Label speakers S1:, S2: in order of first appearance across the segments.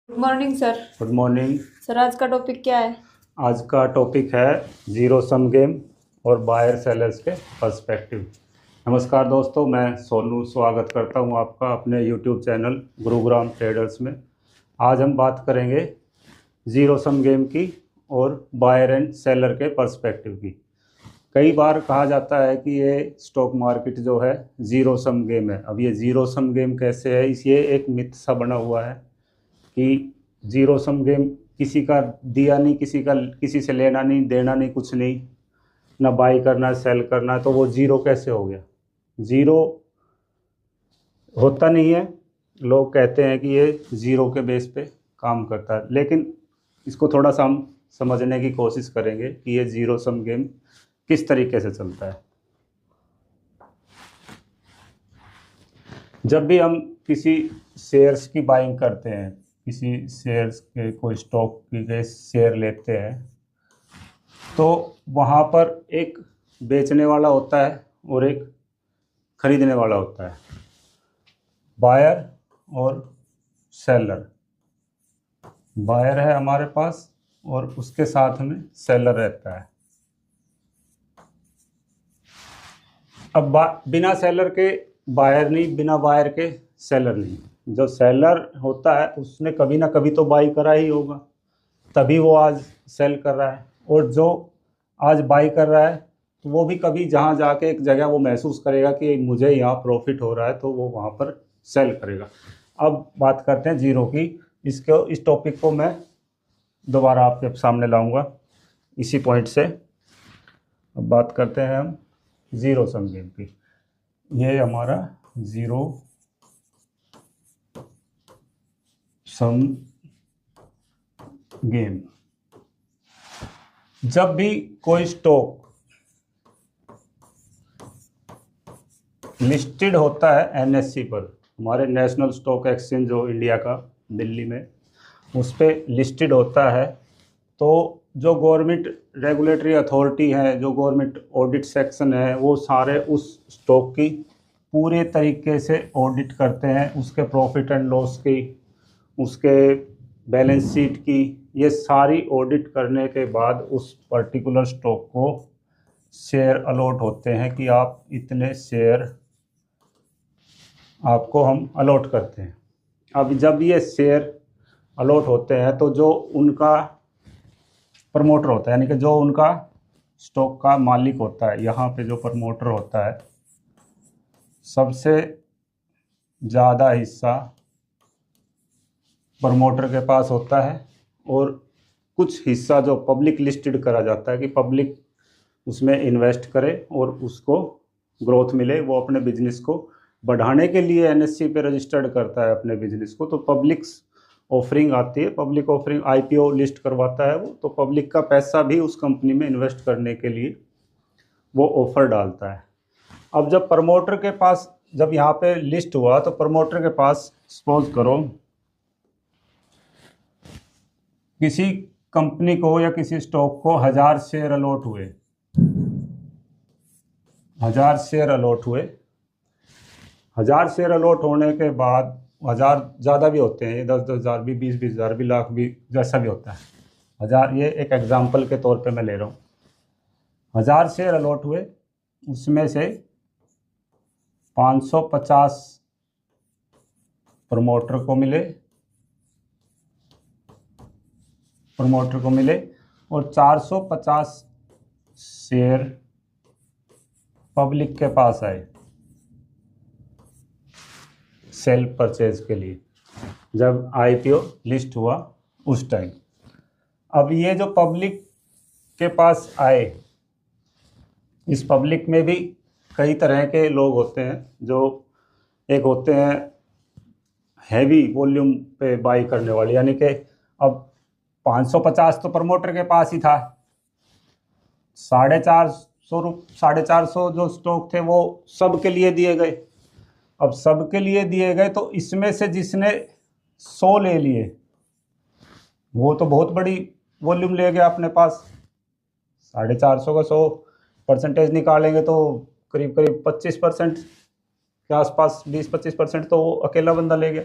S1: Good morning sir.
S2: Good morning.
S1: Sir आज का topic क्या है?
S2: आज का टॉपिक है जीरो सम गेम और बायर सेलर्स के पर्सपेक्टिव। नमस्कार दोस्तों, मैं सोनू स्वागत करता हूं आपका अपने यूट्यूब चैनल गुरुग्राम ट्रेडर्स में। आज हम बात करेंगे जीरो सम गेम की और बायर एंड सेलर के पर्सपेक्टिव की। कई बार कहा जाता है कि ये स्टॉक मार्केट जो है ज़ीरो सम गेम है। अब ये ज़ीरो सम गेम कैसे है, इस ये एक मिथ सा बना हुआ है कि जीरो सम गेम किसी का दिया नहीं, किसी से लेना नहीं देना नहीं, कुछ नहीं, ना बाई करना सेल करना, तो वो ज़ीरो कैसे हो गया। ज़ीरो होता नहीं है। लोग कहते हैं कि ये ज़ीरो के बेस पे काम करता है, लेकिन इसको थोड़ा सा हम समझने की कोशिश करेंगे कि ये ज़ीरो सम गेम किस तरीके से चलता है। जब भी हम किसी शेयर्स की बाइंग करते हैं, किसी शेयर्स के कोई स्टॉक के शेयर लेते हैं, तो वहाँ पर एक बेचने वाला होता है और एक खरीदने वाला होता है, बायर और सेलर। बायर है हमारे पास और उसके साथ में सेलर रहता है। अब बिना सेलर के बायर नहीं, बिना बायर के सेलर नहीं। जो सेलर होता है उसने कभी ना कभी तो बाई करा ही होगा, तभी वो आज सेल कर रहा है। और जो आज बाई कर रहा है तो वो भी कभी जहाँ जाके एक जगह वो महसूस करेगा कि मुझे यहाँ प्रॉफिट हो रहा है, तो वो वहाँ पर सेल करेगा। अब बात करते हैं जीरो की। इस टॉपिक को मैं दोबारा आपके सामने लाऊंगा इसी पॉइंट से। अब बात करते हैं हम ज़ीरो सम गेम की। ये हमारा ज़ीरो सम गेम। जब भी कोई स्टॉक लिस्टेड होता है एनएससी पर, हमारे नेशनल स्टॉक एक्सचेंज जो इंडिया का दिल्ली में, उस पर लिस्टेड होता है, तो जो गवर्नमेंट रेगुलेटरी अथॉरिटी है, जो गवर्नमेंट ऑडिट सेक्शन है, वो सारे उस स्टॉक की पूरे तरीके से ऑडिट करते हैं, उसके प्रॉफिट एंड लॉस की, उसके बैलेंस शीट की। ये सारी ऑडिट करने के बाद उस पर्टिकुलर स्टॉक को शेयर अलॉट होते हैं कि आप इतने शेयर आपको हम अलॉट करते हैं। अब जब ये शेयर अलॉट होते हैं तो जो उनका प्रमोटर होता है, यानी कि जो उनका स्टॉक का मालिक होता है, यहाँ पे जो प्रमोटर होता है, सबसे ज़्यादा हिस्सा प्रमोटर के पास होता है और कुछ हिस्सा जो पब्लिक लिस्टेड करा जाता है कि पब्लिक उसमें इन्वेस्ट करे और उसको ग्रोथ मिले, वो अपने बिजनेस को बढ़ाने के लिए एनएससी पे रजिस्टर्ड करता है अपने बिजनेस को। तो पब्लिक ऑफरिंग आती है, पब्लिक ऑफरिंग आईपीओ लिस्ट करवाता है वो, तो पब्लिक का पैसा भी उस कंपनी में इन्वेस्ट करने के लिए वो ऑफर डालता है। अब जब प्रमोटर के पास, जब यहाँ पे लिस्ट हुआ, तो प्रमोटर के पास सपोज करो किसी कंपनी को या किसी स्टॉक को 1000 शेयर अलॉट हुए, 1000 शेयर अलॉट हुए। 1000 शेयर अलॉट होने के बाद, 1000 ज़्यादा भी होते हैं, 10,000 भी, 20,000 भी, लाख भी, जैसा भी होता है। 1000 ये एक एग्जाम्पल के तौर पे मैं ले रहा हूँ। 1000 शेयर अलॉट हुए, उसमें से 550 प्रमोटर को मिले और 450 शेयर पब्लिक के पास आए सेल परचेज के लिए, जब आईपीओ लिस्ट हुआ उस टाइम। अब ये जो पब्लिक के पास आए, इस पब्लिक में भी कई तरह के लोग होते हैं। जो एक होते हैं हैवी वॉल्यूम पे बाई करने वाले, यानी कि अब 550 तो प्रमोटर के पास ही था, 450 जो स्टॉक थे वो सबके लिए दिए गए। अब सबके लिए दिए गए तो इसमें से जिसने 100 ले लिए, वो तो बहुत बड़ी वॉल्यूम ले गया अपने पास। 450 का 100% निकालेंगे तो करीब करीब 25% के आसपास, 20-25% तो वो अकेला बंदा ले गया।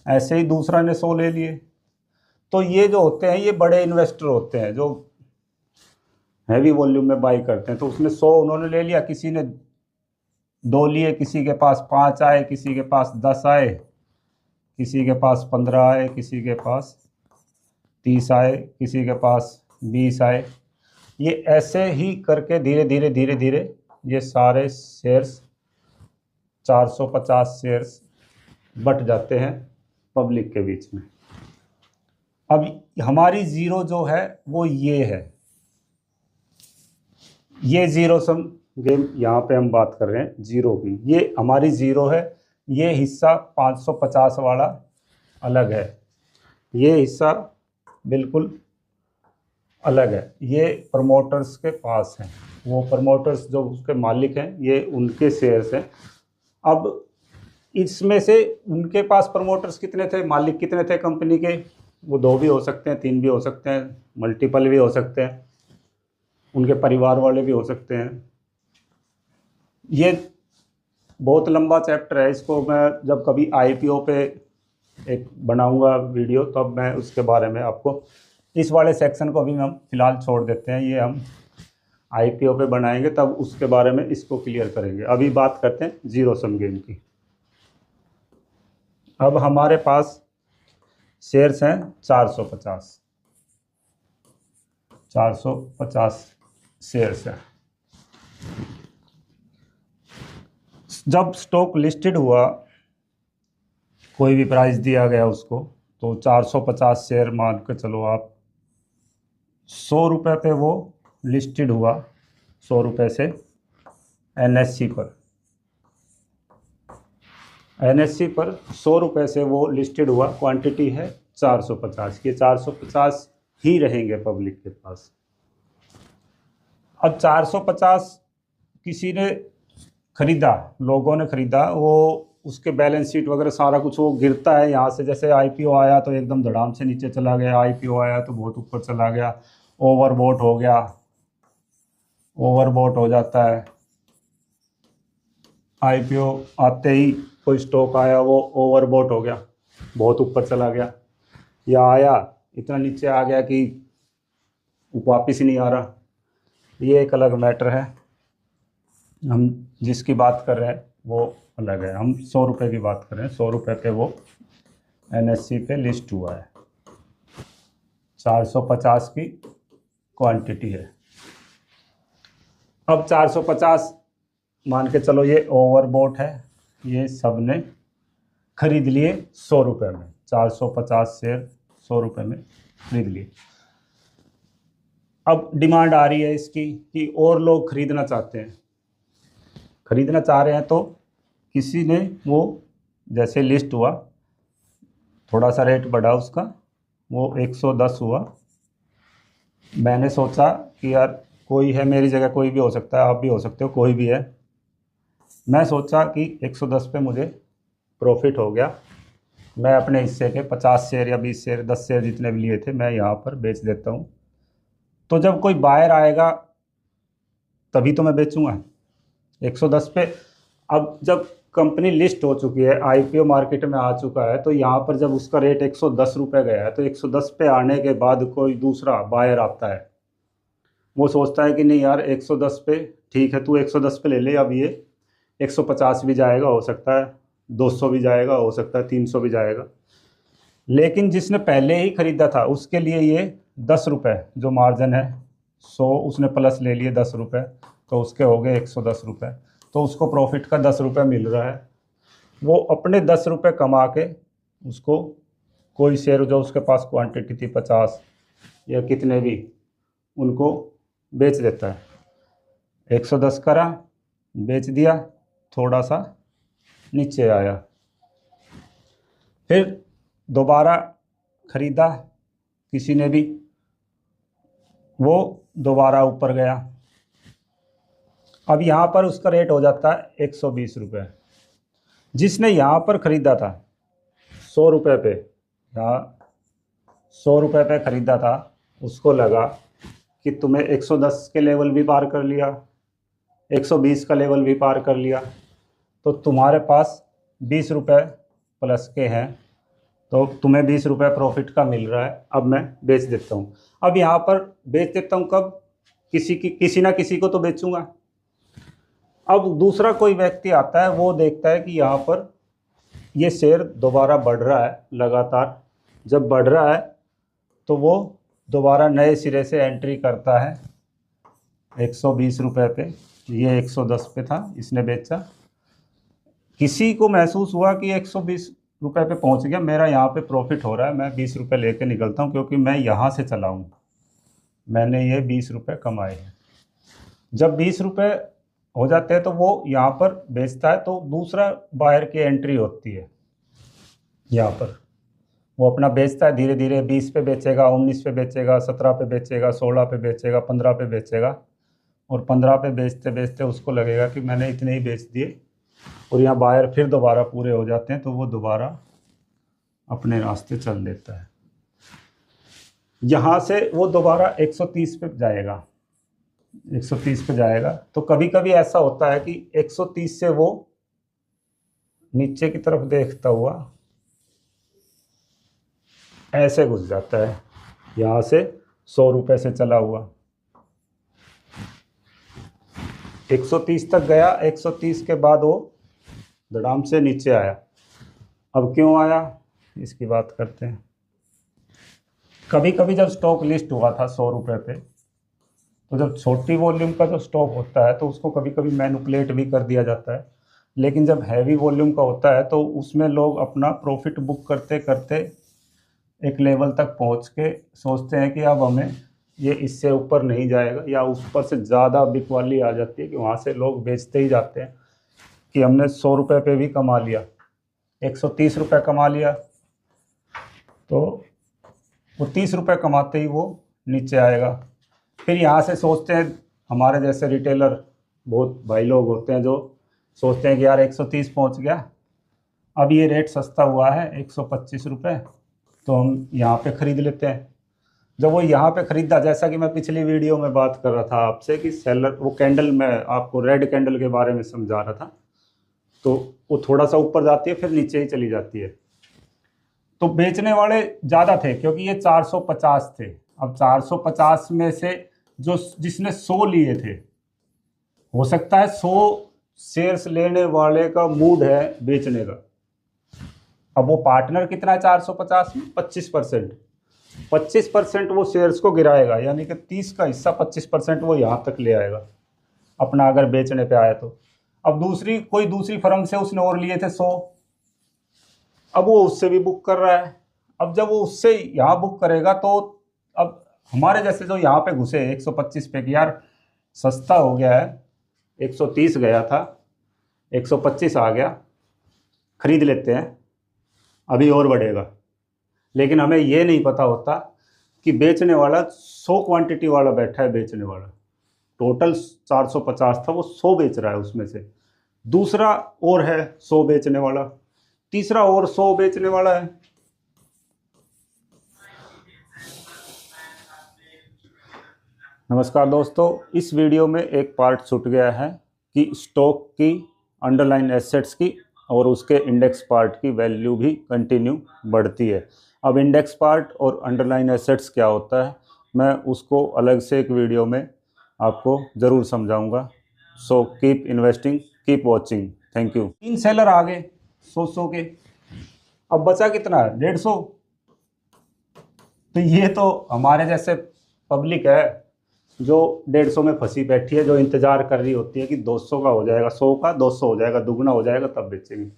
S2: ऐसे ही दूसरा ने 100 ले लिए, तो ये जो होते हैं ये बड़े इन्वेस्टर होते हैं जो हैवी वॉल्यूम में बाई करते हैं। तो उसने 100 उन्होंने ले लिया, किसी ने 2 लिए, किसी के पास 5 आए, किसी के पास 10 आए, किसी के पास 15 आए, किसी के पास 30 आए, किसी के पास 20 आए। ये ऐसे ही करके धीरे धीरे धीरे धीरे ये सारे शेयर्स 450 शेयर्स बट जाते हैं पब्लिक के बीच में। अब हमारी ज़ीरो जो है वो ये है, ये ज़ीरो सम गेम यहाँ पे हम बात कर रहे हैं ज़ीरो की। ये हमारी ज़ीरो है, ये हिस्सा 550 वाला अलग है, ये हिस्सा बिल्कुल अलग है, ये प्रमोटर्स के पास है। वो प्रमोटर्स जो उसके मालिक हैं ये उनके शेयर्स हैं। अब इसमें से उनके पास प्रमोटर्स कितने थे, मालिक कितने थे कंपनी के, वो 2 भी हो सकते हैं, 3 भी हो सकते हैं, मल्टीपल भी हो सकते हैं, उनके परिवार वाले भी हो सकते हैं। ये बहुत लंबा चैप्टर है, इसको मैं जब कभी आईपीओ पे एक बनाऊंगा वीडियो तब मैं उसके बारे में आपको, इस वाले सेक्शन को भी हम फिलहाल छोड़ देते हैं, ये हम आईपीओ पे बनाएंगे तब उसके बारे में इसको क्लियर करेंगे। अभी बात करते हैं ज़ीरो सम गेम की। अब हमारे पास शेयर्स हैं 450 शेयर्स हैं। जब स्टॉक लिस्टेड हुआ, कोई भी प्राइस दिया गया उसको, तो 450 शेयर मान के चलो आप, 100 रुपये पे वो लिस्टेड हुआ, 100 रुपये से एनएससी पर 100 रुपये से वो लिस्टेड हुआ, क्वांटिटी है 450 की, 450 ही रहेंगे पब्लिक के पास। अब 450 किसी ने खरीदा, लोगों ने खरीदा, वो उसके बैलेंस शीट वगैरह सारा कुछ वो गिरता है यहाँ से। जैसे आईपीओ आया तो एकदम धड़ाम से नीचे चला गया, आईपीओ आया तो बहुत ऊपर चला गया, ओवरबॉट हो गया, ओवरबॉट हो जाता है। आईपीओ आते ही कोई स्टॉक आया वो ओवरबॉट हो गया, बहुत ऊपर चला गया, या आया इतना नीचे आ गया कि वापस ही नहीं आ रहा, ये एक अलग मैटर है। हम जिसकी बात कर रहे हैं वो अलग है, हम 100 रुपये की बात कर रहे हैं। 100 रुपये पे वो एनएससी पे लिस्ट हुआ है, 450 की क्वांटिटी है। अब 450 मान के चलो ये ओवरबॉट है, ये सब ने खरीद लिए 100 रुपये में, 450 शेयर 100 रुपये में खरीद लिए। अब डिमांड आ रही है इसकी कि और लोग खरीदना चाहते हैं, खरीदना चाह रहे हैं, तो किसी ने वो जैसे लिस्ट हुआ, थोड़ा सा रेट बढ़ा उसका, वो 110 हुआ। मैंने सोचा कि यार कोई है मेरी जगह, कोई भी हो सकता है, आप भी हो सकते हो, कोई भी है। मैं सोचा कि 110 पे मुझे प्रॉफिट हो गया, मैं अपने हिस्से के 50 शेयर या 20 शेयर 10 शेयर जितने भी लिए थे मैं यहाँ पर बेच देता हूँ। तो जब कोई बायर आएगा तभी तो मैं बेचूँगा 110 पे। अब जब कंपनी लिस्ट हो चुकी है, आईपीओ मार्केट में आ चुका है, तो यहाँ पर जब उसका रेट 110 रुपये गया है, तो 110 पे आने के बाद कोई दूसरा बायर आता है, वो सोचता है कि नहीं यार 110 पे ठीक है, तू 110 पे ले ले, अब ये 150 भी जाएगा, हो सकता है 200 भी जाएगा, हो सकता है 300 भी जाएगा। लेकिन जिसने पहले ही ख़रीदा था उसके लिए ये 10 रुपये जो मार्जिन है, 100 उसने प्लस ले लिए 10 रुपये, तो उसके हो गए 110 रुपये, तो उसको प्रॉफिट का 10 रुपये मिल रहा है। वो अपने 10 रुपये कमा के उसको कोई शेयर जो उसके पास क्वांटिटी थी 50 या कितने भी, उनको बेच देता है। 110 करा, बेच दिया, थोड़ा सा नीचे आया, फिर दोबारा ख़रीदा किसी ने भी, वो दोबारा ऊपर गया। अब यहाँ पर उसका रेट हो जाता है 120 रुपये। जिसने यहाँ पर ख़रीदा था 100 रुपये पे, यहाँ 100 रुपये पे ख़रीदा था, उसको लगा कि तुम्हें 110 के लेवल भी पार कर लिया, 120 का लेवल भी पार कर लिया, तो तुम्हारे पास 20 रुपये प्लस के हैं, तो तुम्हें 20 रुपये प्रॉफिट का मिल रहा है, अब मैं बेच देता हूँ। अब यहाँ पर बेच देता हूँ कब, किसी ना किसी को तो बेचूंगा। अब दूसरा कोई व्यक्ति आता है, वो देखता है कि यहाँ पर ये शेयर दोबारा बढ़ रहा है लगातार। जब बढ़ रहा है तो वो दोबारा नए सिरे से एंट्री करता है 120 रुपये पे। ये 110 पे था, इसने बेचा। किसी को महसूस हुआ कि 120 रुपये पे पहुंच गया, मेरा यहाँ पे प्रॉफिट हो रहा है, मैं 20 रुपये लेके निकलता हूँ, क्योंकि मैं यहाँ से चला हूँ, मैंने ये 20 रुपये कमाए हैं। जब 20 रुपये हो जाते हैं तो वो यहाँ पर बेचता है, तो दूसरा बायर की एंट्री होती है। यहाँ पर वो अपना बेचता है, धीरे धीरे 20 पे बेचेगा, 19 पे बेचेगा, 17 पे बेचेगा, 16 पे बेचेगा, 15 पे बेचेगा। और 15 पे बेचते बेचते उसको लगेगा कि मैंने इतने ही बेच दिए, और यहाँ बायर फिर दोबारा पूरे हो जाते हैं, तो वो दोबारा अपने रास्ते चल देता है। यहाँ से वो दोबारा 130 पे जाएगा, 130 पे जाएगा। तो कभी कभी ऐसा होता है कि 130 से वो नीचे की तरफ देखता हुआ ऐसे घुस जाता है, यहाँ से 100 रुपये से चला हुआ 130 तक गया। 130 के बाद वो धड़ाम से नीचे आया। अब क्यों आया, इसकी बात करते हैं। कभी कभी जब स्टॉक लिस्ट हुआ था 100 रुपये पे, तो जब छोटी वॉल्यूम का जो स्टॉक होता है तो उसको कभी कभी मैनिपुलेट भी कर दिया जाता है। लेकिन जब हैवी वॉल्यूम का होता है तो उसमें लोग अपना प्रॉफिट बुक करते करते एक लेवल तक पहुंच के सोचते हैं कि अब हमें ये इससे ऊपर नहीं जाएगा, या ऊपर से ज़्यादा बिकवाली आ जाती है कि वहाँ से लोग बेचते ही जाते हैं कि हमने 100 रुपये पे भी कमा लिया, 130 रुपये कमा लिया, तो वो 30 रुपये कमाते ही वो नीचे आएगा। फिर यहाँ से सोचते हैं, हमारे जैसे रिटेलर बहुत भाई लोग होते हैं जो सोचते हैं कि यार 130 पहुँच गया, अब ये रेट सस्ता हुआ है 125 रुपये, तो हम यहाँ पे ख़रीद लेते हैं। जब वो यहाँ पे ख़रीदा, जैसा कि मैं पिछली वीडियो में बात कर रहा था आपसे कि सेलर, वो कैंडल में आपको रेड कैंडल के बारे में समझा रहा था, तो वो थोड़ा सा ऊपर जाती है फिर नीचे ही चली जाती है। तो बेचने वाले ज़्यादा थे क्योंकि ये 450 थे। अब 450 में से जो जिसने 100 लिए थे, हो सकता है 100 शेयर्स लेने वाले का मूड है बेचने का। अब वो पार्टनर कितना है 450 में, 25%। 25% वो शेयर्स को गिराएगा, यानी कि 30 का हिस्सा 25% वो यहाँ तक ले आएगा अपना, अगर बेचने पे आया तो। अब कोई दूसरी फर्म से उसने और लिए थे 100, अब वो उससे भी बुक कर रहा है। अब जब वो उससे यहाँ बुक करेगा तो अब हमारे जैसे जो यहाँ पे घुसे 125 पे कि यार सस्ता हो गया है, 130 गया था 125 आ गया, खरीद लेते हैं, अभी और बढ़ेगा। लेकिन हमें ये नहीं पता होता कि बेचने वाला 100 क्वांटिटी वाला बैठा है, बेचने वाला टोटल 450 था, वो 100 बेच रहा है, उसमें से दूसरा और है 100 बेचने वाला, तीसरा और 100 बेचने वाला है। नमस्कार दोस्तों, इस वीडियो में एक पार्ट छूट गया है कि स्टॉक की, अंडरलाइन एसेट्स की और उसके इंडेक्स पार्ट की वैल्यू भी कंटिन्यू बढ़ती है। अब इंडेक्स पार्ट और अंडरलाइन एसेट्स क्या होता है, मैं उसको अलग से एक वीडियो में आपको ज़रूर समझाऊंगा। So keep investing, keep watching, thank you. 3 seller आ गए 100 के, अब बचा कितना है 150। तो ये तो हमारे जैसे पब्लिक है जो 150 में फंसी बैठी है, जो इंतज़ार कर रही होती है कि 200 का हो जाएगा, 100 का 200 हो जाएगा, दुगना हो जाएगा तब बेचेंगे।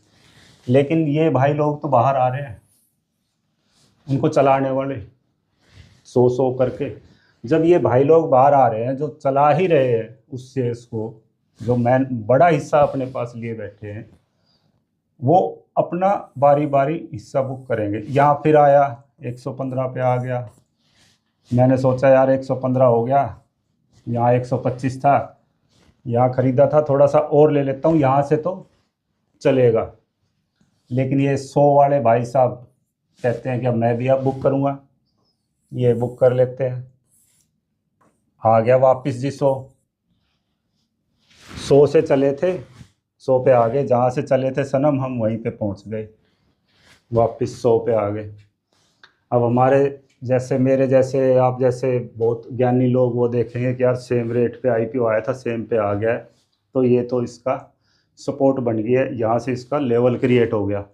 S2: लेकिन ये भाई लोग तो बाहर आ रहे हैं, उनको चलाने वाले 100 करके। जब ये भाई लोग बाहर आ रहे हैं, जो चला ही रहे हैं उस शेयर्स को, जो बड़ा हिस्सा अपने पास लिए बैठे हैं, वो अपना बारी बारी हिस्सा बुक करेंगे। यहाँ फिर आया 115 पे आ गया, मैंने सोचा यार 115 हो गया, यहाँ 125 था, यहाँ ख़रीदा था, थोड़ा सा और ले लेता हूँ, यहाँ से तो चलेगा। लेकिन ये 100 वाले भाई साहब कहते हैं कि अब मैं भी अब बुक करूँगा, ये बुक कर लेते हैं। आ गया वापस जी 100 से चले थे, 100 पे आ गए, जहाँ से चले थे सनम हम वहीं पे पहुँच गए। वापस 100 पे आ गए। अब हमारे जैसे, मेरे जैसे, आप जैसे बहुत ज्ञानी लोग वो देखेंगे कि यार सेम रेट पे आईपीओ आया था, सेम पे आ गया है, तो ये तो इसका सपोर्ट बन गया है, यहाँ से इसका लेवल क्रिएट हो गया।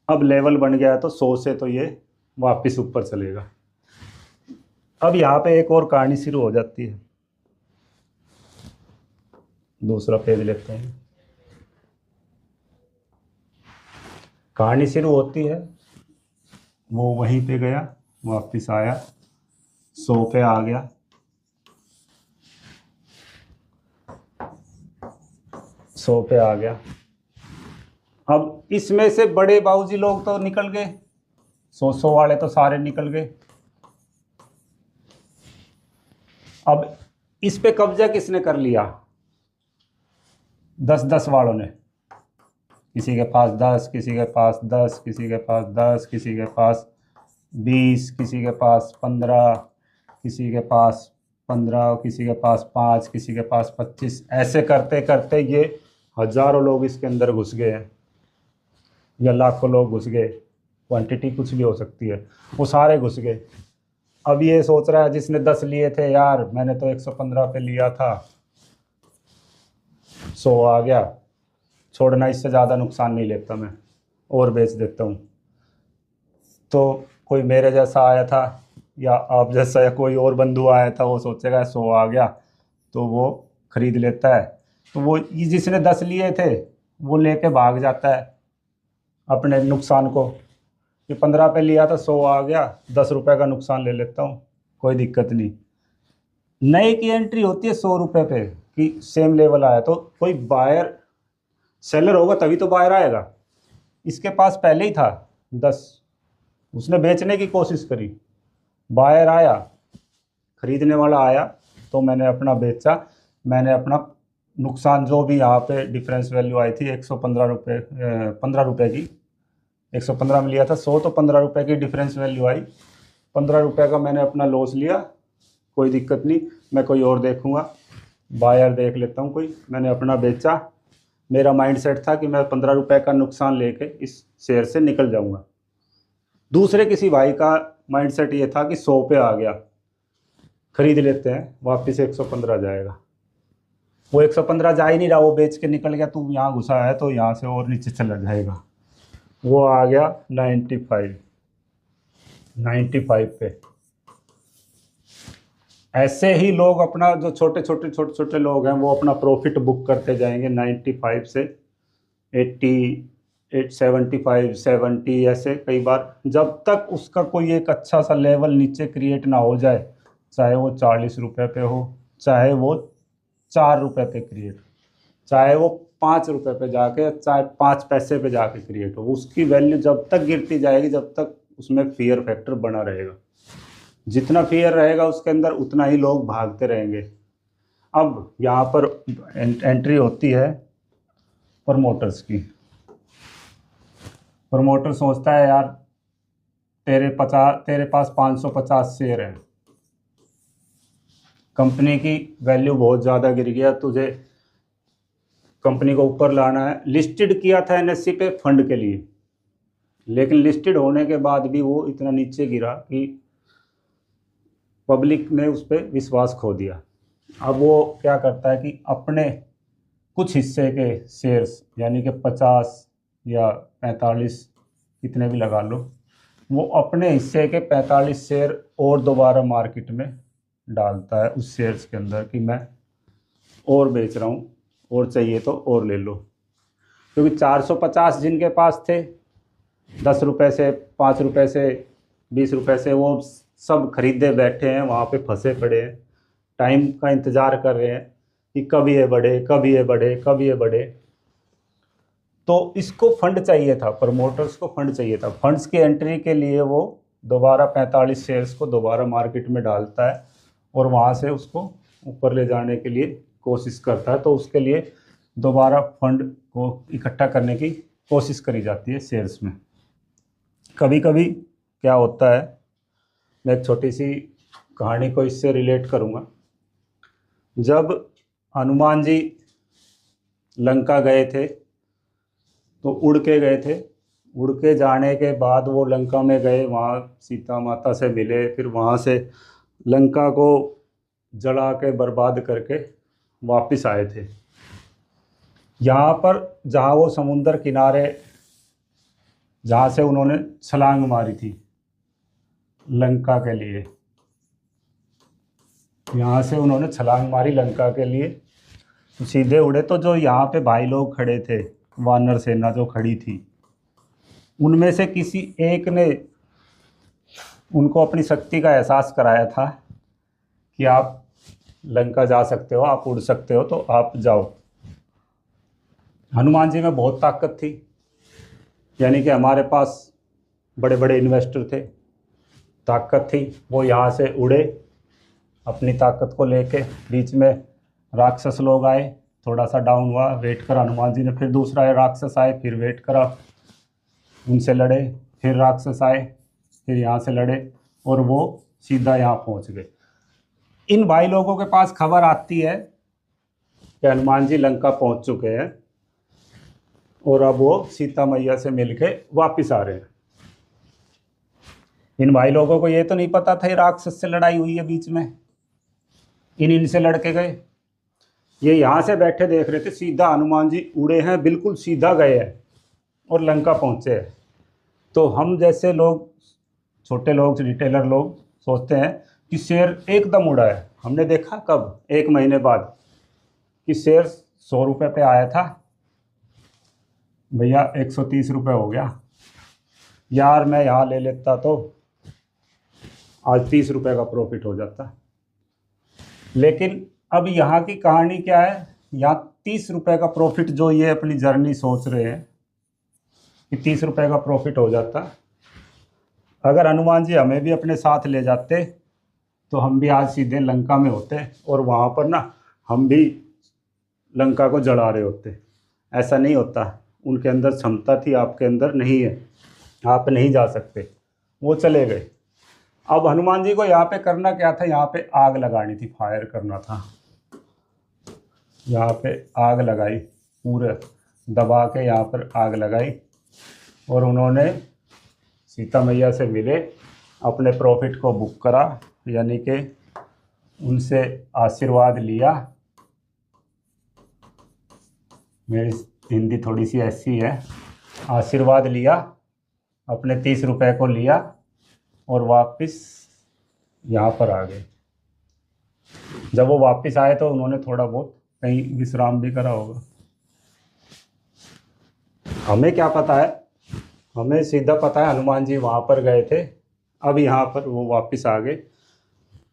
S2: अब लेवल बन गया है तो 100 से तो ये वापस ऊपर चलेगा। अब यहाँ पे एक और कहानी शुरू हो जाती है। दूसरा पेज लेते हैं। कहानी शुरू होती है, वो वहीं पे गया, वापस आया, 100 पे आ गया, 100 पे आ गया। अब इसमें से बड़े बाबूजी लोग तो निकल गए, 100 वाले तो सारे निकल गए। अब इस पे कब्जा किसने कर लिया? 10-10 वालों ने। किसी के पास 10, किसी के पास 10, किसी के पास 10, किसी के पास 20, किसी के पास 15, किसी के पास 15, किसी के पास 5, किसी के पास 25। ऐसे करते करते ये हजारों लोग इसके अंदर घुस गए हैं, या लाखों लोग घुस गए, क्वांटिटी कुछ भी हो सकती है, वो सारे घुस गए। अब ये सोच रहा है जिसने 10 लिए थे, यार मैंने तो 115 पे लिया था, 100 आ गया, छोड़ना, इससे ज़्यादा नुकसान नहीं लेता मैं, और बेच देता हूँ। तो कोई मेरे जैसा आया था, या आप जैसा, या कोई और बंधु आया था, वो सोचेगा 100 आ गया तो वो खरीद लेता है। तो वो जिसने 10 लिए थे वो लेके भाग जाता है अपने नुकसान को, कि 15 पे लिया था, 100 आ गया, 10 रुपये का नुकसान ले लेता हूँ, कोई दिक्कत नहीं। नए की एंट्री होती है 100 रुपये पे, कि सेम लेवल आया, तो कोई बायर, सेलर होगा तभी तो बायर आएगा। इसके पास पहले ही था 10, उसने बेचने की कोशिश करी, बायर आया, खरीदने वाला आया, तो मैंने अपना बेचा। मैंने अपना नुकसान, जो भी यहाँ पे डिफरेंस वैल्यू आई थी 115 रुपये, 15 रुपये की, 115 में लिया था 100, तो 15 रुपये की डिफरेंस वैल्यू आई, 15 रुपये का मैंने अपना लॉस लिया, कोई दिक्कत नहीं, मैं कोई और देखूंगा, बायर देख लेता हूँ कोई। मैंने अपना बेचा। मेरा माइंडसेट था कि मैं 15 रुपये का नुकसान लेके इस शेयर से निकल जाऊंगा। दूसरे किसी भाई का माइंडसेट ये था कि 100 पे आ गया, खरीद लेते हैं, वापस 115 जाएगा। वो 115 जा ही नहीं रहा, वो बेच के निकल गया, तू यहाँ घुसा है तो यहाँ से और नीचे चला जाएगा। वो आ गया 95 पे। ऐसे ही लोग अपना, जो छोटे छोटे लोग हैं, वो अपना प्रॉफिट बुक करते जाएंगे 95 से 80, 75, 70, ऐसे कई बार, जब तक उसका कोई एक अच्छा सा लेवल नीचे क्रिएट ना हो जाए, चाहे वो 40 रुपये पे हो, चाहे वो 4 रुपये पे क्रिएट, चाहे वो 5 रुपये पे जाके, चाहे 5 पैसे पे जाके क्रिएट हो, उसकी वैल्यू जब तक गिरती जाएगी, जब तक उसमें फियर फैक्टर बना रहेगा। जितना फियर रहेगा उसके अंदर, उतना ही लोग भागते रहेंगे। अब यहाँ पर एंट्री होती है प्रमोटर्स की। प्रमोटर सोचता है, यार तेरे पास 550 शेयर हैं, कंपनी की वैल्यू बहुत ज़्यादा गिर गया, तुझे कंपनी को ऊपर लाना है। लिस्टेड किया था एनएससी पे फंड के लिए, लेकिन लिस्टेड होने के बाद भी वो इतना नीचे गिरा कि पब्लिक ने उस पर विश्वास खो दिया। अब वो क्या करता है कि अपने कुछ हिस्से के शेयर्स, यानी कि 50 या 45, कितने भी लगा लो, वो अपने हिस्से के 45 शेयर और दोबारा मार्केट में डालता है उस शेयर्स के अंदर, कि मैं और बेच रहा हूँ, और चाहिए तो और ले लो। क्योंकि 450 जिनके पास थे, 10 रुपये से, 5 रुपये से, 20 रुपये से, वो सब खरीदे बैठे हैं, वहाँ पे फंसे पड़े हैं, टाइम का इंतज़ार कर रहे हैं कि कब ये बढ़े, कब ये बढ़े, कब ये बढ़े। तो इसको फंड चाहिए था, प्रमोटर्स को फंड चाहिए था। फंड्स की एंट्री के लिए वो दोबारा 45 शेयर्स को दोबारा मार्केट में डालता है, और वहाँ से उसको ऊपर ले जाने के लिए कोशिश करता है। तो उसके लिए दोबारा फंड को इकट्ठा करने की कोशिश करी जाती है शेयर्स में। कभी कभी क्या होता है, मैं एक छोटी सी कहानी को इससे रिलेट करूँगा। जब हनुमान जी लंका गए थे, तो उड़ के गए थे, उड़ के जाने के बाद वो लंका में गए, वहाँ सीता माता से मिले, फिर वहाँ से लंका को जला के बर्बाद करके वापस आए थे। यहाँ पर जहाँ वो समुंदर किनारे जहाँ से उन्होंने छलांग मारी थी लंका के लिए, यहाँ से उन्होंने छलांग मारी लंका के लिए, तो सीधे उड़े। तो जो यहाँ पे भाई लोग खड़े थे, वानर सेना जो खड़ी थी, उनमें से किसी एक ने उनको अपनी शक्ति का एहसास कराया था कि आप लंका जा सकते हो, आप उड़ सकते हो, तो आप जाओ। हनुमान जी में बहुत ताकत थी, यानी कि हमारे पास बड़े बड़े इन्वेस्टर थे, ताकत थी। वो यहाँ से उड़े अपनी ताकत को लेके। बीच में राक्षस लोग आए, थोड़ा सा डाउन हुआ, वेट करा हनुमान जी ने, फिर दूसरा राक्षस आए, फिर वेट करा, उनसे लड़े, फिर राक्षस आए, फिर यहाँ से लड़े, और वो सीधा यहाँ पहुँच गए। इन भाई लोगों के पास खबर आती है कि हनुमान जी लंका पहुँच चुके हैं और अब वो सीता मैया से मिलके वापस आ रहे हैं। इन भाई लोगों को ये तो नहीं पता था ये राक्षस से लड़ाई हुई है बीच में, इनसे लड़के गए। ये यहाँ से बैठे देख रहे थे, सीधा हनुमान जी उड़े हैं, बिल्कुल सीधा गए हैं और लंका पहुँचे हैं। तो हम जैसे लोग, छोटे लोग, रिटेलर लोग सोचते हैं कि शेयर एकदम उड़ा है। हमने देखा कब, 1 महीने बाद, कि शेयर 100 रुपये पे आया था, भैया 130 रुपये हो गया। यार मैं यहाँ ले लेता तो आज 30 रुपये का प्रॉफिट हो जाता। लेकिन अब यहाँ की कहानी क्या है, यहाँ 30 रुपये का प्रॉफिट जो ये अपनी जर्नी सोच रहे हैं कि 30 रुपये का प्रॉफिट हो जाता, अगर हनुमान जी हमें भी अपने साथ ले जाते तो हम भी आज सीधे लंका में होते और वहाँ पर ना हम भी लंका को जला रहे होते। ऐसा नहीं होता, उनके अंदर क्षमता थी, आपके अंदर नहीं है, आप नहीं जा सकते, वो चले गए। अब हनुमान जी को यहाँ पे करना क्या था, यहाँ पे आग लगानी थी, फायर करना था। यहाँ पे आग लगाई, पूरे दबा के यहाँ पर आग लगाई, और उन्होंने सीता मैया से मिले, अपने प्रॉफिट को बुक करा, यानी कि उनसे आशीर्वाद लिया। मेरी हिंदी थोड़ी सी ऐसी है, आशीर्वाद लिया, अपने 30 रुपये को लिया और वापस यहाँ पर आ गए। जब वो वापस आए तो उन्होंने थोड़ा बहुत कहीं विश्राम भी करा होगा। हमें क्या पता है, हमें सीधा पता है हनुमान जी वहाँ पर गए थे, अब यहाँ पर वो वापस आ गए।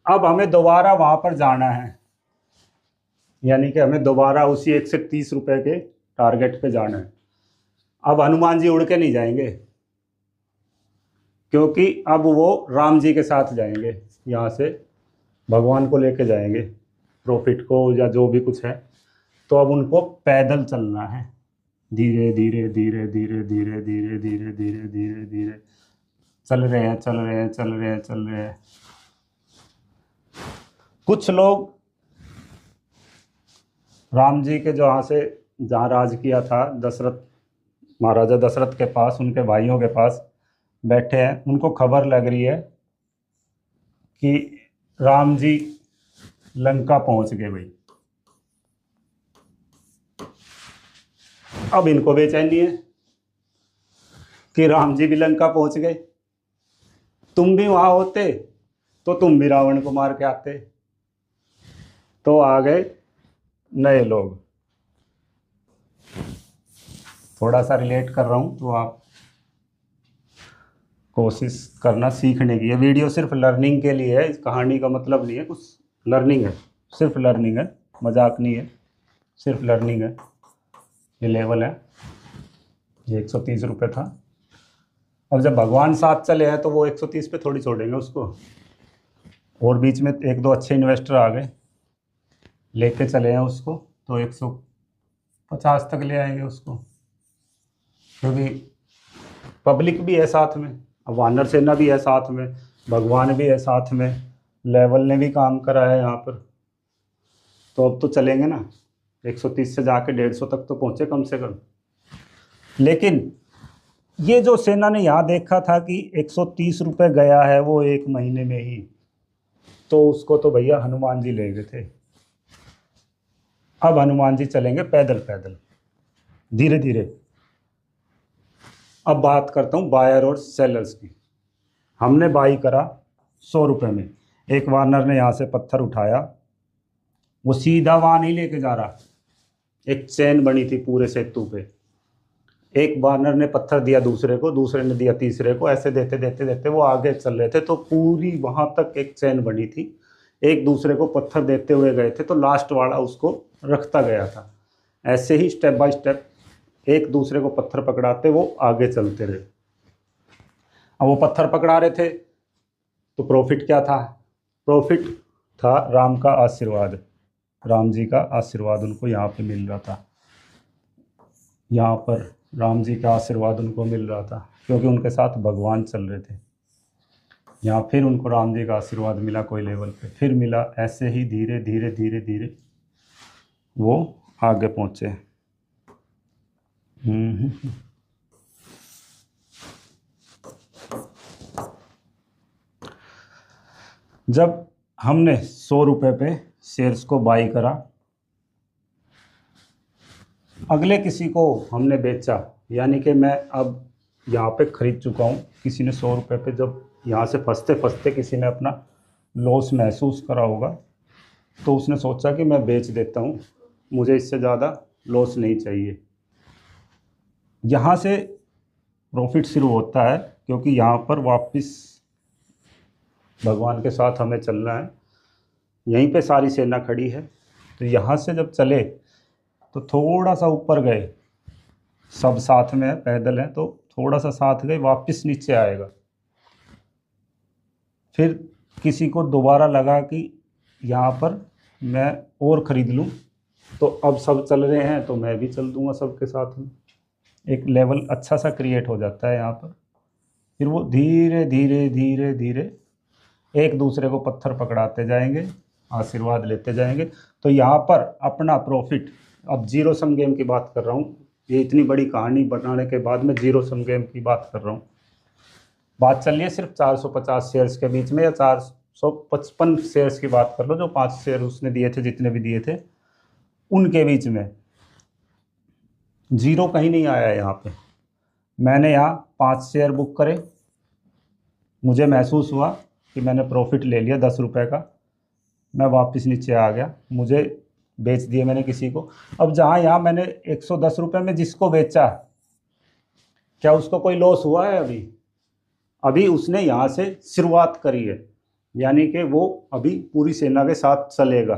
S2: अब हमें दोबारा वहाँ पर जाना है, यानी कि हमें दोबारा उसी 130 रुपये के टारगेट पे जाना है। अब हनुमान जी उड़ के नहीं जाएंगे, क्योंकि अब वो राम जी के साथ जाएंगे, यहाँ से भगवान को लेके जाएंगे, प्रॉफिट को या जो भी कुछ है। तो अब उनको पैदल चलना है, धीरे धीरे धीरे धीरे धीरे धीरे धीरे धीरे धीरे धीरे चल रहे हैं, चल रहे हैं, चल रहे हैं, चल रहे हैं। कुछ लोग राम जी के जहाँ से जहाँ राज किया था दशरथ, महाराजा दशरथ के पास, उनके भाइयों के पास बैठे हैं। उनको खबर लग रही है कि राम जी लंका पहुंच गए भाई। अब इनको बेचैनी है कि राम जी भी लंका पहुंच गए, तुम भी वहां होते तो तुम भी रावण को मार के आते। तो आ गए नए लोग। थोड़ा सा रिलेट कर रहा हूं, तो आप कोशिश करना सीखने की। ये वीडियो सिर्फ लर्निंग के लिए है, इस कहानी का मतलब नहीं है कुछ, लर्निंग है, सिर्फ लर्निंग है, मजाक नहीं है, सिर्फ लर्निंग है। ये लेवल है, ये 130 रुपये था। अब जब भगवान साथ चले हैं तो वो 130 पे थोड़ी छोड़ेंगे उसको। और बीच में 1-2 अच्छे इन्वेस्टर आ गए, लेके चले हैं उसको, तो 150 तक ले आएंगे उसको, क्योंकि पब्लिक भी है साथ में, अब वानर सेना भी है साथ में, भगवान भी है साथ में, लेवल ने भी काम करा है यहाँ पर। तो अब तो चलेंगे ना, 130 से जाके 150 तक तो पहुँचे कम से कम। लेकिन ये जो सेना ने यहाँ देखा था कि 130 रुपये गया है वो एक महीने में ही, तो उसको तो भैया हनुमान जी ले गए थे। अब हनुमान जी चलेंगे पैदल पैदल, धीरे धीरे। अब बात करता हूँ बायर और सेलर्स की। हमने बाई करा 100 रुपये में। एक वार्नर ने यहाँ से पत्थर उठाया, वो सीधा वहाँ नहीं लेके जा रहा, एक चेन बनी थी पूरे सेतु पे। एक वार्नर ने पत्थर दिया दूसरे को, दूसरे ने दिया तीसरे को, ऐसे देते देते देते वो आगे चल रहे थे, तो पूरी वहाँ तक एक चेन बनी थी। एक दूसरे को पत्थर देते हुए गए थे, तो लास्ट वाला उसको रखता गया था। ऐसे ही स्टेप बाय स्टेप एक दूसरे को पत्थर पकड़ाते वो आगे चलते रहे। अब वो पत्थर पकड़ा रहे थे तो प्रॉफिट क्या था? प्रॉफिट था राम का आशीर्वाद, राम जी का आशीर्वाद उनको यहाँ पे मिल रहा था। यहाँ पर राम जी का आशीर्वाद उनको मिल रहा था क्योंकि उनके साथ भगवान चल रहे थे। यहाँ फिर उनको राम जी का आशीर्वाद मिला कोई लेवल पे, फिर मिला, ऐसे ही धीरे धीरे धीरे धीरे वो आगे पहुँचे। जब हमने 100 रुपये पे शेयर्स को बाई करा, अगले किसी को हमने बेचा, यानी कि मैं अब यहाँ पे ख़रीद चुका हूँ। किसी ने 100 रुपये पे जब यहाँ से फंसते फंसते किसी ने अपना लॉस महसूस करा होगा, तो उसने सोचा कि मैं बेच देता हूँ, मुझे इससे ज़्यादा लॉस नहीं चाहिए। यहाँ से प्रॉफिट शुरू होता है क्योंकि यहाँ पर वापस भगवान के साथ हमें चलना है। यहीं पे सारी सेना खड़ी है, तो यहाँ से जब चले तो थोड़ा सा ऊपर गए, सब साथ में है, पैदल हैं तो थोड़ा सा साथ गए, वापस नीचे आएगा। फिर किसी को दोबारा लगा कि यहाँ पर मैं और ख़रीद लूँ, तो अब सब चल रहे हैं तो मैं भी चल दूँगा सबके साथ में। एक लेवल अच्छा सा क्रिएट हो जाता है यहाँ पर। फिर वो धीरे धीरे धीरे धीरे एक दूसरे को पत्थर पकड़ाते जाएंगे, आशीर्वाद लेते जाएंगे। तो यहाँ पर अपना प्रॉफिट, अब जीरो सम गेम की बात कर रहा हूँ, ये इतनी बड़ी कहानी बनाने के बाद मैं जीरो सम गेम की बात कर रहा हूँ। बात चल रही है सिर्फ 450 शेयर्स के बीच में, या 455 शेयर्स की बात कर लो, जो 5 शेयर उसने दिए थे, जितने भी दिए थे उनके बीच में। जीरो कहीं नहीं आया यहाँ पे। मैंने यहाँ 5 शेयर बुक करे, मुझे महसूस हुआ कि मैंने प्रॉफिट ले लिया 10 रुपये का, मैं वापस नीचे आ गया, मुझे बेच दिए मैंने किसी को। अब जहाँ यहाँ मैंने 110 रुपये में जिसको बेचा, क्या उसको कोई लॉस हुआ है? अभी उसने यहाँ से शुरुआत करी है, यानी कि वो अभी पूरी सेना के साथ चलेगा।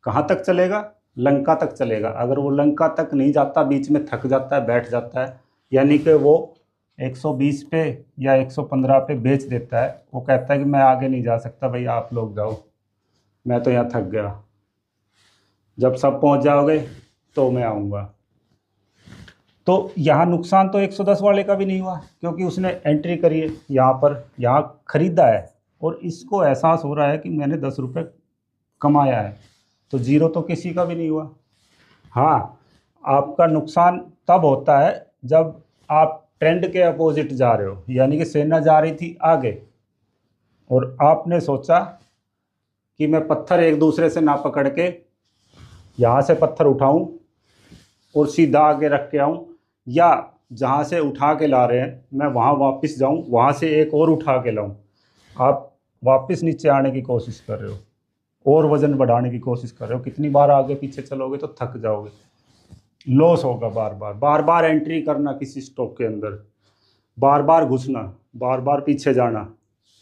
S2: कहाँ तक चलेगा? लंका तक चलेगा। अगर वो लंका तक नहीं जाता, बीच में थक जाता है, बैठ जाता है, यानी कि वो 120 पे या 115 पे बेच देता है, वो कहता है कि मैं आगे नहीं जा सकता, भाई आप लोग जाओ, मैं तो यहाँ थक गया, जब सब पहुँच जाओगे तो मैं आऊँगा। तो यहाँ नुकसान तो 110 वाले का भी नहीं हुआ क्योंकि उसने एंट्री करी है यहाँ पर, यहाँ ख़रीदा है और इसको एहसास हो रहा है कि मैंने 10 रुपये कमाया है, तो जीरो तो किसी का भी नहीं हुआ। हाँ, आपका नुकसान तब होता है जब आप ट्रेंड के अपोजिट जा रहे हो, यानी कि सेना जा रही थी आगे और आपने सोचा कि मैं पत्थर एक दूसरे से ना पकड़ के यहाँ से पत्थर उठाऊं और सीधा आगे रख के आऊं, या जहाँ से उठा के ला रहे हैं मैं वहाँ वापस जाऊं, वहाँ से एक और उठा के लाऊं। आप वापस नीचे आने की कोशिश कर रहे हो और वज़न बढ़ाने की कोशिश कर रहे हो। कितनी बार आगे पीछे चलोगे तो थक जाओगे, लॉस होगा। बार बार एंट्री करना किसी स्टॉक के अंदर, बार बार घुसना, बार बार पीछे जाना,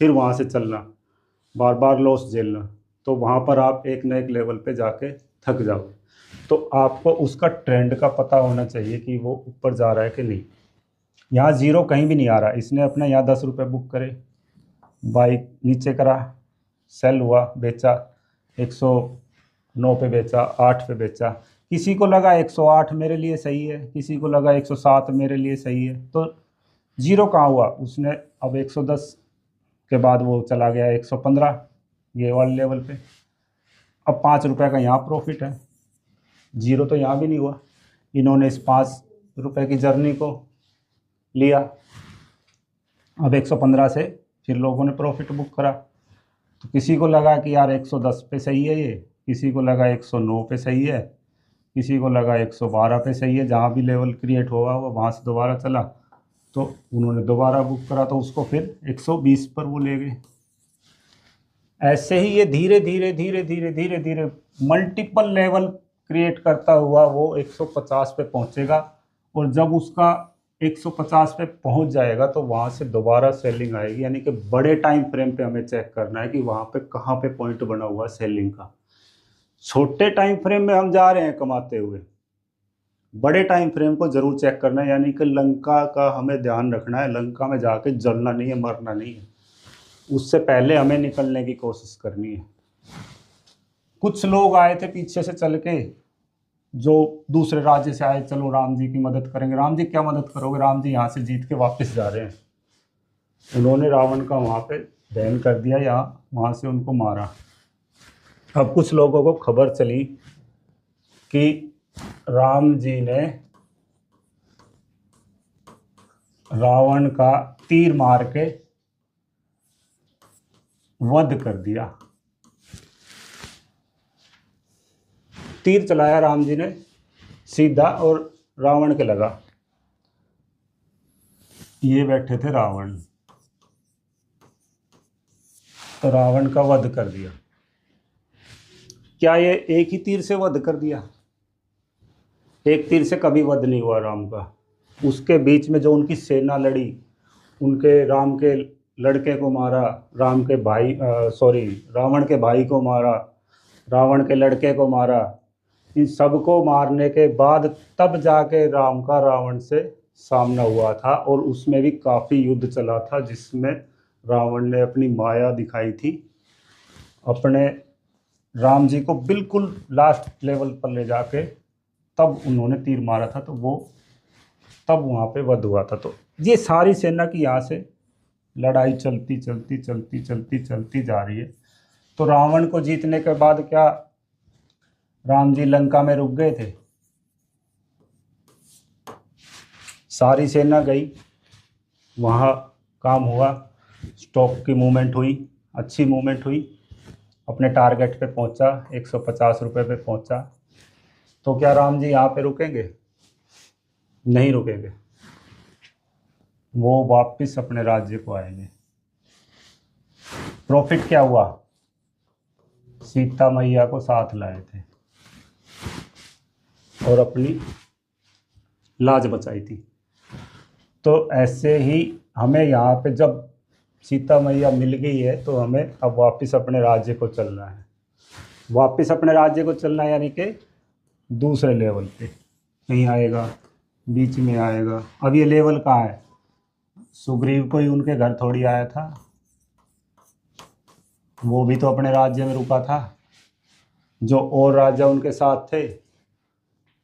S2: फिर वहाँ से चलना, बार बार लॉस झेलना, तो वहाँ पर आप एक न एक लेवल पे जाके थक जाओगे। तो आपको उसका ट्रेंड का पता होना चाहिए कि वो ऊपर जा रहा है कि नहीं। यहाँ जीरो कहीं भी नहीं आ रहा। इसने अपना यहाँ 10 रुपये बुक करे, बाइक नीचे करा, सेल हुआ, बेचा, 109 पे बेचा, 8 पे बेचा। किसी को लगा 108 मेरे लिए सही है, किसी को लगा 107 मेरे लिए सही है, तो जीरो कहाँ हुआ? उसने अब 110 के बाद वो चला गया 115 ये वाले लेवल पे। अब 5 रुपये का यहाँ प्रॉफिट है, जीरो तो यहाँ भी नहीं हुआ। इन्होंने इस 5 रुपये की जर्नी को लिया। अब 115 से फिर लोगों ने प्रॉफिट बुक करा, तो किसी को लगा कि यार 110 पे सही है ये, किसी को लगा 109 पे सही है, किसी को लगा 112 पे सही है, जहाँ भी लेवल क्रिएट हुआ हुआ वहाँ से दोबारा चला, तो उन्होंने दोबारा बुक करा, तो उसको फिर 120 पर वो ले गए। ऐसे ही ये धीरे धीरे धीरे धीरे धीरे धीरे मल्टीपल लेवल क्रिएट करता हुआ वो 150 पे पहुंचेगा, और जब उसका 150 पे पहुंच जाएगा तो वहाँ से दोबारा सेलिंग आएगी। यानी कि बड़े टाइम फ्रेम पे हमें चेक करना है कि वहाँ पे कहाँ पे पॉइंट बना हुआ है सेलिंग का। छोटे टाइम फ्रेम में हम जा रहे हैं कमाते हुए, बड़े टाइम फ्रेम को जरूर चेक करना है। यानी कि लंका का हमें ध्यान रखना है, लंका में जाके जलना नहीं है, मरना नहीं है, उससे पहले हमें निकलने की कोशिश करनी है। कुछ लोग आए थे पीछे से चल के, जो दूसरे राज्य से आए, चलो राम जी की मदद करेंगे। राम जी क्या मदद करोगे, राम जी यहाँ से जीत के वापस जा रहे हैं। उन्होंने रावण का वहाँ पे दहन कर दिया, या वहाँ से उनको मारा। अब कुछ लोगों को खबर चली कि राम जी ने रावण का तीर मार के वध कर दिया। तीर चलाया राम जी ने सीधा और रावण के लगा। ये बैठे थे रावण, तो रावण का वध कर दिया। क्या ये एक ही तीर से वध कर दिया? एक तीर से कभी वध नहीं हुआ राम का। उसके बीच में जो उनकी सेना लड़ी, उनके राम के लड़के को मारा, राम के भाई रावण के भाई को मारा, रावण के लड़के को मारा, इन सबको मारने के बाद तब जाके राम का रावण से सामना हुआ था। और उसमें भी काफ़ी युद्ध चला था, जिसमें रावण ने अपनी माया दिखाई थी, अपने राम जी को बिल्कुल लास्ट लेवल पर ले जाके तब उन्होंने तीर मारा था, तो वो तब वहाँ पे वध हुआ था। तो ये सारी सेना की यहाँ से लड़ाई चलती चलती चलती चलती चलती जा रही है। तो रावण को जीतने के बाद क्या राम जी लंका में रुक गए थे? सारी सेना गई, वहाँ काम हुआ, स्टॉक की मूवमेंट हुई, अच्छी मूवमेंट हुई, अपने टारगेट पे पहुँचा, 150 रुपये पे पहुँचा। तो क्या राम जी यहाँ पे रुकेंगे? नहीं रुकेंगे, वो वापस अपने राज्य को आएंगे। प्रॉफिट क्या हुआ? सीता मैया को साथ लाए थे और अपनी लाज बचाई थी। तो ऐसे ही हमें यहाँ पे जब सीता मैया मिल गई है, तो हमें अब वापस अपने राज्य को चलना है। वापस अपने राज्य को चलना है, यानी कि दूसरे लेवल पे कहीं आएगा, बीच में आएगा। अब ये लेवल कहाँ है? सुग्रीव को ही उनके घर थोड़ी आया था, वो भी तो अपने राज्य में रुका था। जो और राजा उनके साथ थे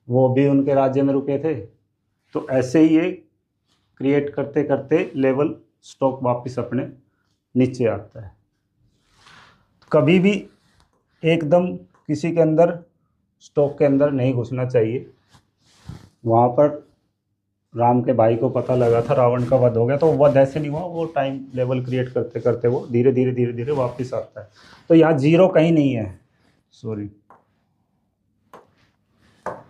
S2: वो भी उनके राज्य में रुके थे। तो ऐसे ही ये क्रिएट करते करते लेवल स्टॉक वापस अपने नीचे आता है। कभी भी एकदम किसी के अंदर स्टॉक के अंदर नहीं घुसना चाहिए। वहाँ पर राम के भाई को पता लगा था रावण का वध हो गया, तो वध ऐसे नहीं हुआ, वो टाइम लेवल क्रिएट करते करते वो धीरे धीरे धीरे धीरे वापस आता है। तो यहाँ जीरो कहीं नहीं है। सॉरी,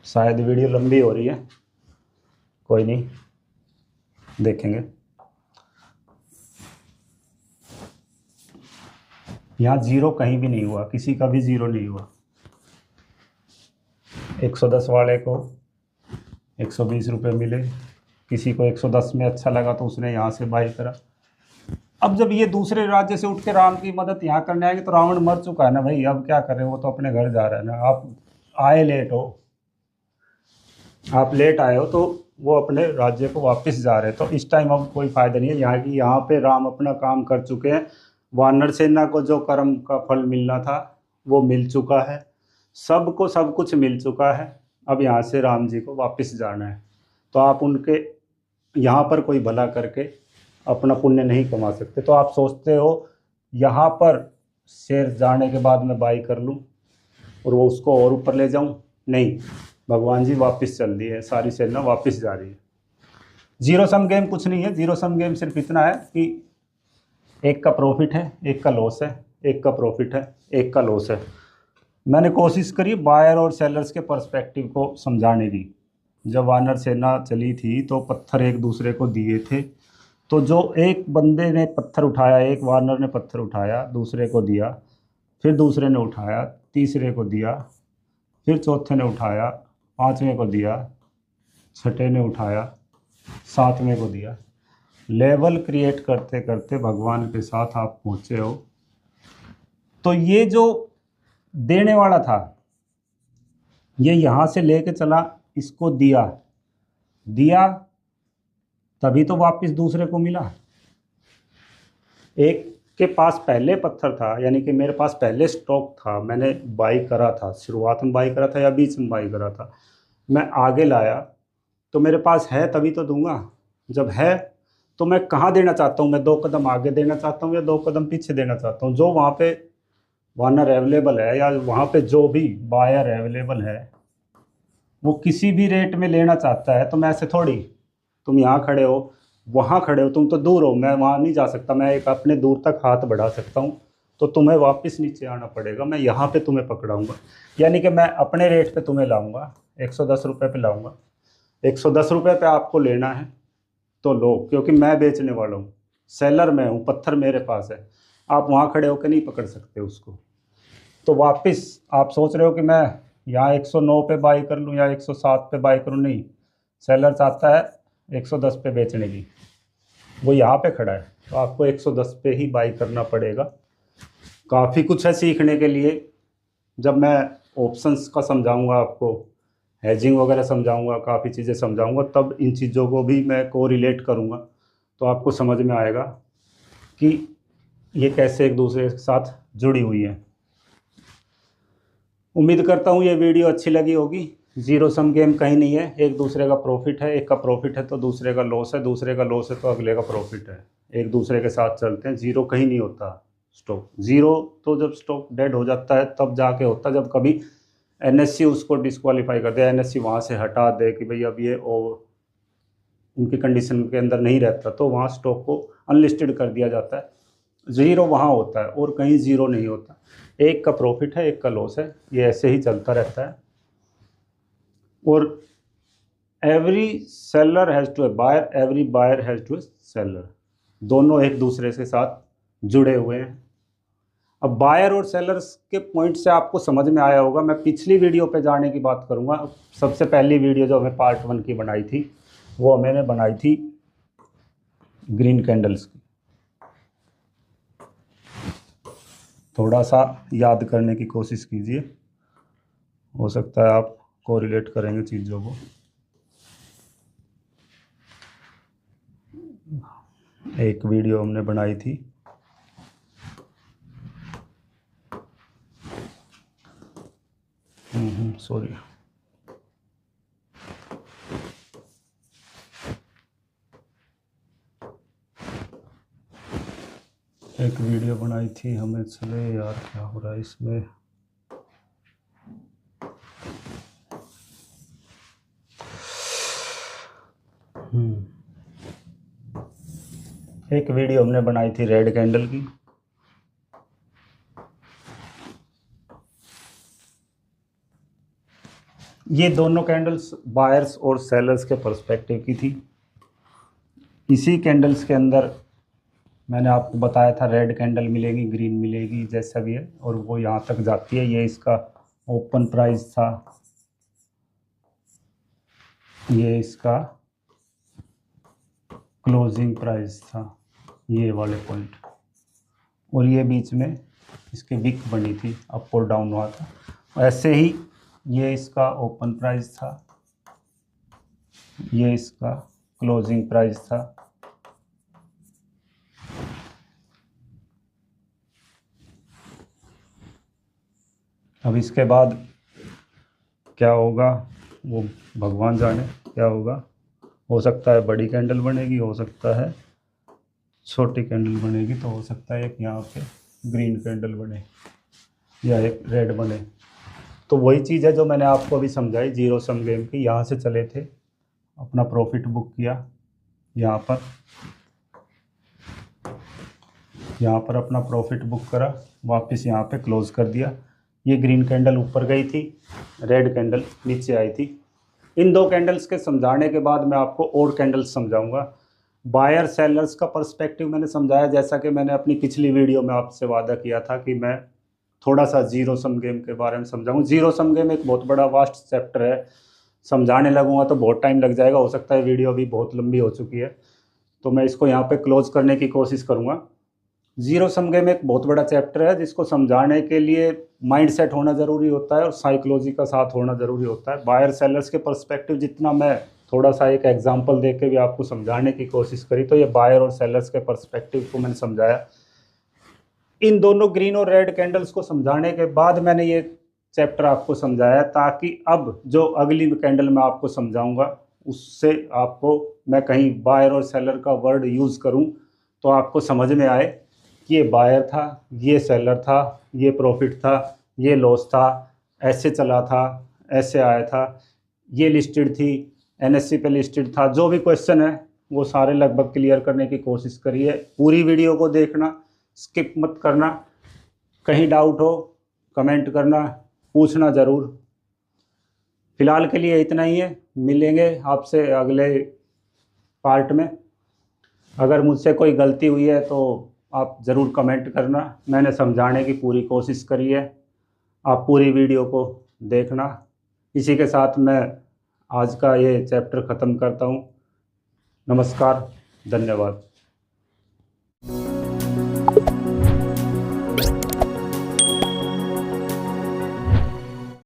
S2: शायद वीडियो लंबी हो रही है, कोई नहीं, देखेंगे। यहाँ जीरो कहीं भी नहीं हुआ, किसी का भी जीरो नहीं हुआ। 110 वाले को 120 रुपये मिले, किसी को 110 में अच्छा लगा तो उसने यहाँ से बाई करा। अब जब ये दूसरे राज्य से उठ के राम की मदद यहाँ करने आएंगे, तो रावण मर चुका है ना भाई, अब क्या करें, वो तो अपने घर जा रहा है ना। आप आए लेट हो, आप लेट आए हो, तो वो अपने राज्य को वापस जा रहे हैं। तो इस टाइम अब कोई फ़ायदा नहीं है यहाँ पे राम अपना काम कर चुके हैं। वानर सेना को जो कर्म का फल मिलना था वो मिल चुका है, सबको सब कुछ मिल चुका है। अब यहाँ से राम जी को वापस जाना है। तो आप उनके यहाँ पर कोई भला करके अपना पुण्य नहीं कमा सकते। तो आप सोचते हो यहाँ पर शेर जाने के बाद मैं बाई कर लूँ और वो उसको और ऊपर ले जाऊँ, नहीं, भगवान जी वापस चल दिए, सारी सेना वापस जा रही है। जीरो सम गेम कुछ नहीं है। जीरो सम गेम सिर्फ इतना है कि एक का प्रॉफिट है, एक का लॉस है, एक का प्रॉफिट है, एक का लॉस है। मैंने कोशिश करी बायर और सेलर्स के पर्सपेक्टिव को समझाने की। जब वानर सेना चली थी तो पत्थर एक दूसरे को दिए थे, तो जो एक बंदे ने पत्थर उठाया, एक वानर ने पत्थर उठाया, दूसरे को दिया, फिर दूसरे ने उठाया, तीसरे को दिया, फिर चौथे ने उठाया, पांचवें को दिया, छठे ने उठाया, सातवें को दिया। लेवल क्रिएट करते करते भगवान के साथ आप पहुँचे हो। तो ये जो देने वाला था, ये यहाँ से लेके चला, इसको दिया दिया, तभी तो वापस दूसरे को मिला। एक के पास पहले पत्थर था, यानी कि मेरे पास पहले स्टॉक था, मैंने बाई करा था, शुरुआत में बाई करा था या बीच में बाई करा था, मैं आगे लाया तो मेरे पास है तभी तो दूंगा। जब है तो मैं कहाँ देना चाहता हूँ, मैं 2 कदम आगे देना चाहता हूँ या 2 कदम पीछे देना चाहता हूँ। जो वहाँ पे वानर अवेलेबल है या वहाँ पे जो भी बायर अवेलेबल है वो किसी भी रेट में लेना चाहता है, तो मैं ऐसे थोड़ी, तुम यहाँ खड़े हो, वहाँ खड़े हो, तुम तो दूर हो, मैं वहाँ नहीं जा सकता, मैं एक अपने दूर तक हाथ बढ़ा सकता हूँ, तो तुम्हें वापस नीचे आना पड़ेगा, मैं यहाँ पे तुम्हें पकड़ाऊँगा, यानी कि मैं अपने रेट पे तुम्हें लाऊँगा, 110 रुपये पे लाऊँगा। 110 रुपये पे आपको लेना है तो लो, क्योंकि मैं बेचने वाला हूँ, सेलर मैं हूँ, पत्थर मेरे पास है, आप वहाँ खड़े होकर नहीं पकड़ सकते उसको। तो वापस आप सोच रहे हो कि मैं यहाँ 109 पे बाई कर लूँ या 107 पे बाई करूँ, नहीं, सेलर चाहता है 110 पे बेचने की, वो यहाँ पे खड़ा है, तो आपको 110 पे ही बाई करना पड़ेगा। काफ़ी कुछ है सीखने के लिए। जब मैं ऑप्शंस का समझाऊंगा आपको, हेजिंग वगैरह समझाऊंगा, काफ़ी चीज़ें समझाऊंगा, तब इन चीज़ों को भी मैं को रिलेट करूंगा, तो आपको समझ में आएगा कि ये कैसे एक दूसरे के साथ जुड़ी हुई है। उम्मीद करता हूँ ये वीडियो अच्छी लगी होगी। जीरो सम गेम कहीं नहीं है, एक दूसरे का प्रॉफिट है, एक का प्रॉफिट है तो दूसरे का लॉस है, दूसरे का लॉस है तो अगले का प्रॉफिट है, एक दूसरे के साथ चलते हैं। जीरो कहीं नहीं होता स्टॉक। जीरो तो जब स्टॉक डेड हो जाता है तब जाके होता है, जब कभी एनएससी उसको डिस्क्वालीफाई कर दे, एनएससी वहाँ से हटा दे कि भाई अब ये उनकी कंडीशन के अंदर नहीं रहता, तो वहाँ स्टॉक को अनलिस्टेड कर दिया जाता है। ज़ीरो वहाँ होता है और कहीं ज़ीरो नहीं होता। एक का प्रॉफिट है, एक का लॉस है, ये ऐसे ही चलता रहता है। और every seller has to a buyer, every buyer has to a seller, दोनों एक दूसरे के साथ जुड़े हुए हैं। अब बायर और सेलर्स के पॉइंट से आपको समझ में आया होगा। मैं पिछली वीडियो पे जाने की बात करूँगा। सबसे पहली वीडियो जो हमें पार्ट 1 की बनाई थी, वो मैंने बनाई थी ग्रीन कैंडल्स की। थोड़ा सा याद करने की कोशिश कीजिए, हो सकता है आप कोरिलेट करेंगे चीज़ों को। एक वीडियो हमने बनाई थी, सॉरी, एक वीडियो बनाई थी हमें, चले यार क्या हो रहा है इसमें, एक वीडियो हमने बनाई थी रेड कैंडल की। ये दोनों कैंडल्स बायर्स और सेलर्स के पर्सपेक्टिव की थी। इसी कैंडल्स के अंदर मैंने आपको बताया था रेड कैंडल मिलेगी, ग्रीन मिलेगी, जैसा भी है, और वो यहाँ तक जाती है। ये इसका ओपन प्राइस था, ये इसका क्लोजिंग प्राइस था, ये वाले पॉइंट, और ये बीच में इसके विक बनी थी, अप और डाउन हुआ था। ऐसे ही ये इसका ओपन प्राइस था, ये इसका क्लोजिंग प्राइस था, अब इसके बाद क्या होगा वो भगवान जाने क्या होगा। हो सकता है बड़ी कैंडल बनेगी, हो सकता है छोटी कैंडल बनेगी, तो हो सकता है एक यहाँ पे ग्रीन कैंडल बने या एक रेड बने। तो वही चीज़ है जो मैंने आपको अभी समझाई जीरो सम गेम की। यहाँ से चले थे, अपना प्रॉफिट बुक किया, यहाँ पर अपना प्रॉफिट बुक करा, वापस यहाँ पे क्लोज कर दिया। ये ग्रीन कैंडल ऊपर गई थी, रेड कैंडल नीचे आई थी। इन दो कैंडल्स के समझाने के बाद मैं आपको और कैंडल्स समझाऊंगा। बायर सेलर्स का पर्सपेक्टिव मैंने समझाया, जैसा कि मैंने अपनी पिछली वीडियो में आपसे वादा किया था कि मैं थोड़ा सा जीरो सम गेम के बारे में समझाऊँ। जीरो सम गेम एक बहुत बड़ा वास्ट चैप्टर है, समझाने लगूंगा तो बहुत टाइम लग जाएगा, हो सकता है वीडियो अभी बहुत लंबी हो चुकी है, तो मैं इसको यहाँ पे क्लोज करने की कोशिश करूँगा। जीरो सम गेम एक बहुत बड़ा चैप्टर है जिसको समझाने के लिए माइंड सेट होना ज़रूरी होता है और साइकोलॉजी का साथ होना ज़रूरी होता है। बायर सेलर्स के पर्सपेक्टिव जितना मैं थोड़ा सा एक एग्जांपल दे के भी आपको समझाने की कोशिश करी, तो ये बायर और सेलर्स के पर्सपेक्टिव को मैंने समझाया। इन दोनों ग्रीन और रेड कैंडल्स को समझाने के बाद मैंने ये चैप्टर आपको समझाया, ताकि अब जो अगली कैंडल मैं आपको समझाऊंगा उससे आपको मैं कहीं बायर और सेलर का वर्ड यूज़ करूं तो आपको समझ में आए कि ये बायर था, ये सेलर था, ये प्रॉफिट था, ये लॉस था, ऐसे चला था, ऐसे आया था, ये लिस्टेड थी, एनएससी पे लिस्टेड था। जो भी क्वेश्चन है वो सारे लगभग क्लियर करने की कोशिश करिए। पूरी वीडियो को देखना, स्किप मत करना। कहीं डाउट हो कमेंट करना, पूछना ज़रूर। फ़िलहाल के लिए इतना ही है, मिलेंगे आपसे अगले पार्ट में। अगर मुझसे कोई गलती हुई है तो आप ज़रूर कमेंट करना। मैंने समझाने की पूरी कोशिश करी है, आप पूरी वीडियो को देखना। इसी के साथ मैं आज का ये चैप्टर ख़त्म करता हूँ। नमस्कार, धन्यवाद।